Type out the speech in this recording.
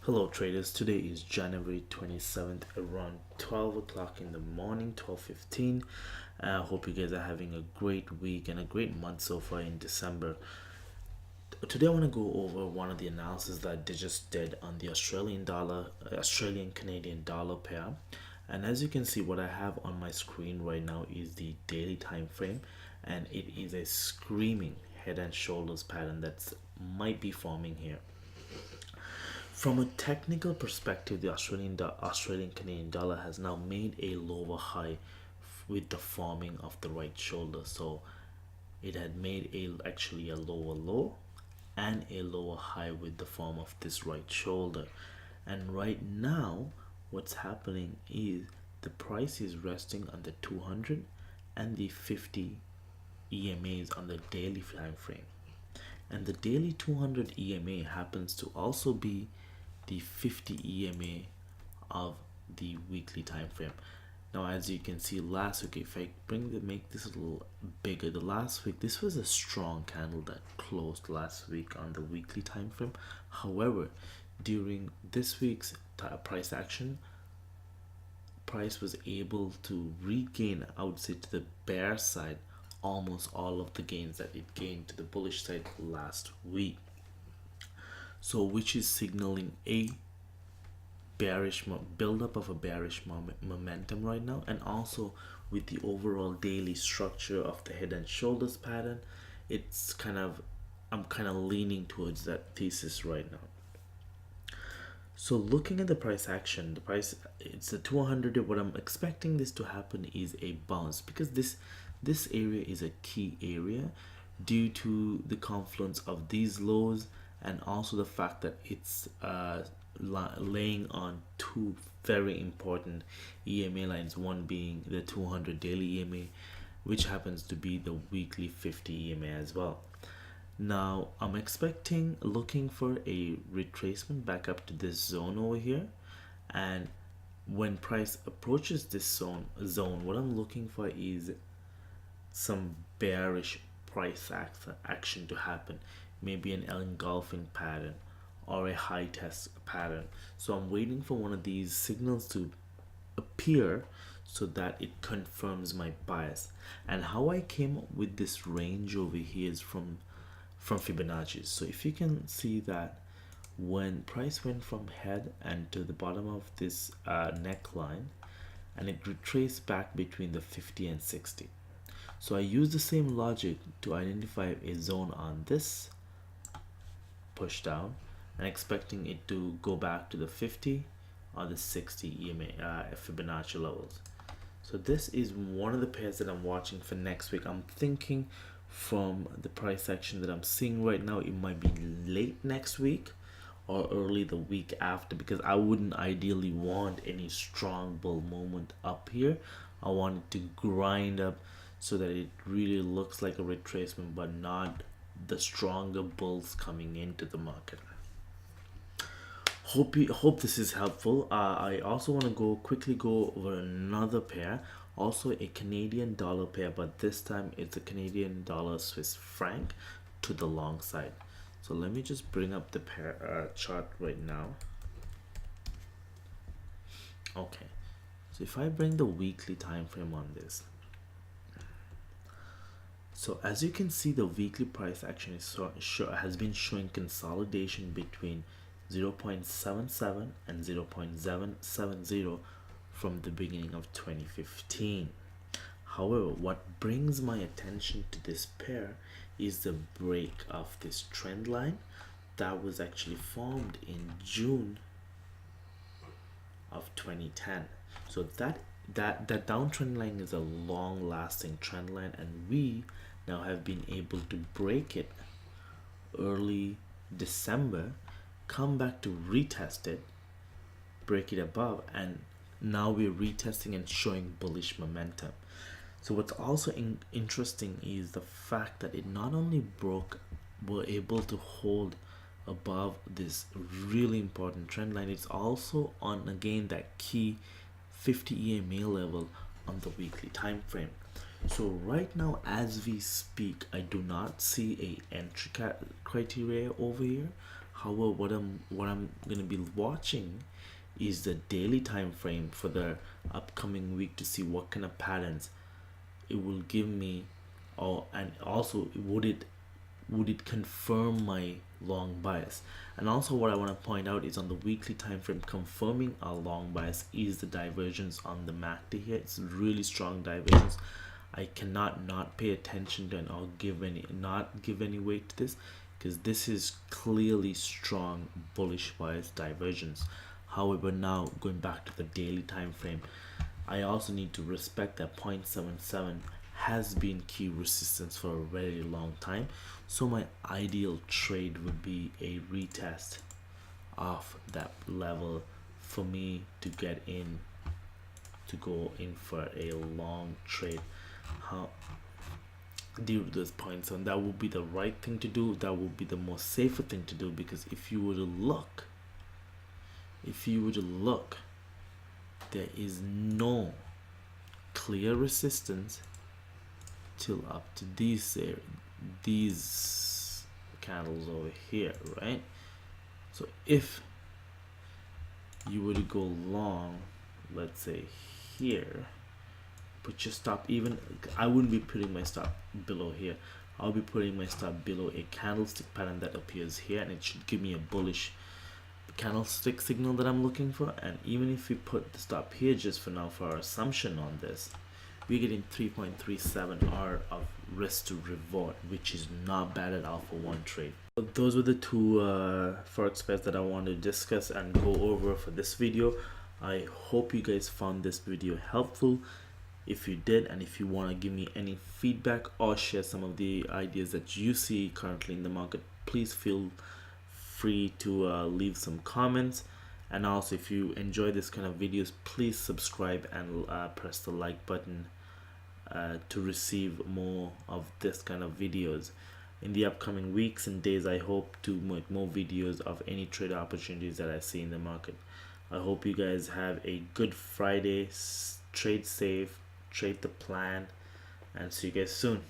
Hello traders, today is January 27th around 12 o'clock in the morning, 12:15. I hope you guys are having a great week and a great month so far in December. Today I want to go over one of the analysis that they just did on the Australian Canadian dollar pair. And as you can see, what I have on my screen right now is the daily time frame, and it is a screaming head and shoulders pattern that might be forming here. From a technical perspective, the Australian Canadian dollar has now made a lower high with the forming of the right shoulder. So it had made actually a lower low and a lower high with the form of this right shoulder. And right now, what's happening is the price is resting on the 200 and the 50 EMAs on the daily time frame. And the daily 200 EMA happens to also be the 50 EMA of the weekly time frame. Now, as you can see, last week, if I make this a little bigger, the last week this was a strong candle that closed last week on the weekly time frame. However, during this week's price action, price was able to regain, I would say, to the bear side almost all of the gains that it gained to the bullish side last week. So which is signaling a bearish build-up of a bearish momentum right now, and also with the overall daily structure of the head and shoulders pattern, it's I'm kind of leaning towards that thesis right now. So looking at the price action, it's a 200. What I'm expecting this to happen is a bounce, because this area is a key area due to the confluence of these lows, and also the fact that it's laying on two very important EMA lines, one being the 200 daily EMA, which happens to be the weekly 50 EMA as well. Now I'm looking for a retracement back up to this zone over here, and when price approaches this zone, what I'm looking for is some bearish price action to happen, maybe an engulfing pattern or a high test pattern. So I'm waiting for one of these signals to appear so that it confirms my bias. And how I came up with this range over here is from Fibonacci. So if you can see that when price went from head and to the bottom of this neckline, and it retraced back between the 50 and 60. So I use the same logic to identify a zone on this push down and expecting it to go back to the 50 or the 60 EMA Fibonacci levels. So this is one of the pairs that I'm watching for next week. I'm thinking from the price action that I'm seeing right now, it might be late next week or early the week after, because I wouldn't ideally want any strong bull moment up here. I want it to grind up so that it really looks like a retracement, but not the stronger bulls coming into the market. Hope this is helpful. I also want to quickly go over another pair, also a Canadian dollar pair, but this time it's a Canadian dollar Swiss franc to the long side. So let me just bring up the pair chart right now. Okay, so if I bring the weekly time frame on this, so as you can see, the weekly price action has been showing consolidation between 0.77 and 0.770 from the beginning of 2015. However, what brings my attention to this pair is the break of this trend line that was actually formed in June of 2010. So that downtrend line is a long lasting trend line, and we now have been able to break it early December, come back to retest it, break it above, and now we're retesting and showing bullish momentum. So what's also interesting is the fact that it not only were able to hold above this really important trend line, it's also on again that key 50 EMA level on the weekly time frame. So right now as we speak, I do not see a entry criteria over here. However, what I'm gonna be watching is the daily time frame for the upcoming week to see what kind of patterns it will give me, or and also would it confirm my long bias. And also what I want to point out is on the weekly time frame, confirming our long bias is the divergence on the MACD here. It's really strong divergence. I cannot not pay attention to and I'll give any not give any weight to this, because this is clearly strong bullish bias divergence. However, now going back to the daily time frame, I also need to respect that 0.77 has been key resistance for a very long time. So my ideal trade would be a retest of that level for me to get in, to go in for a long trade. How due to those points, and that would be the right thing to do. That would be the most safer thing to do, because if you were to look, there is no clear resistance till up to these candles over here, right? So if you were to go long, let's say here, put your stop, even I wouldn't be putting my stop below here. I'll be putting my stop below a candlestick pattern that appears here, and it should give me a bullish candlestick signal that I'm looking for. And even if we put the stop here just for now for our assumption on this, we're getting 3.37 R of risk to reward, which is not bad at all for one trade. So those were the two forex pairs that I wanted to discuss and go over for this video. I hope you guys found this video helpful. If you did, and if you want to give me any feedback or share some of the ideas that you see currently in the market, please feel free to leave some comments. And also, if you enjoy this kind of videos, please subscribe and press the like button to receive more of this kind of videos. In the upcoming weeks and days, I hope to make more videos of any trade opportunities that I see in the market. I hope you guys have a good Friday. Trade safe, trade the plan, and see you guys soon.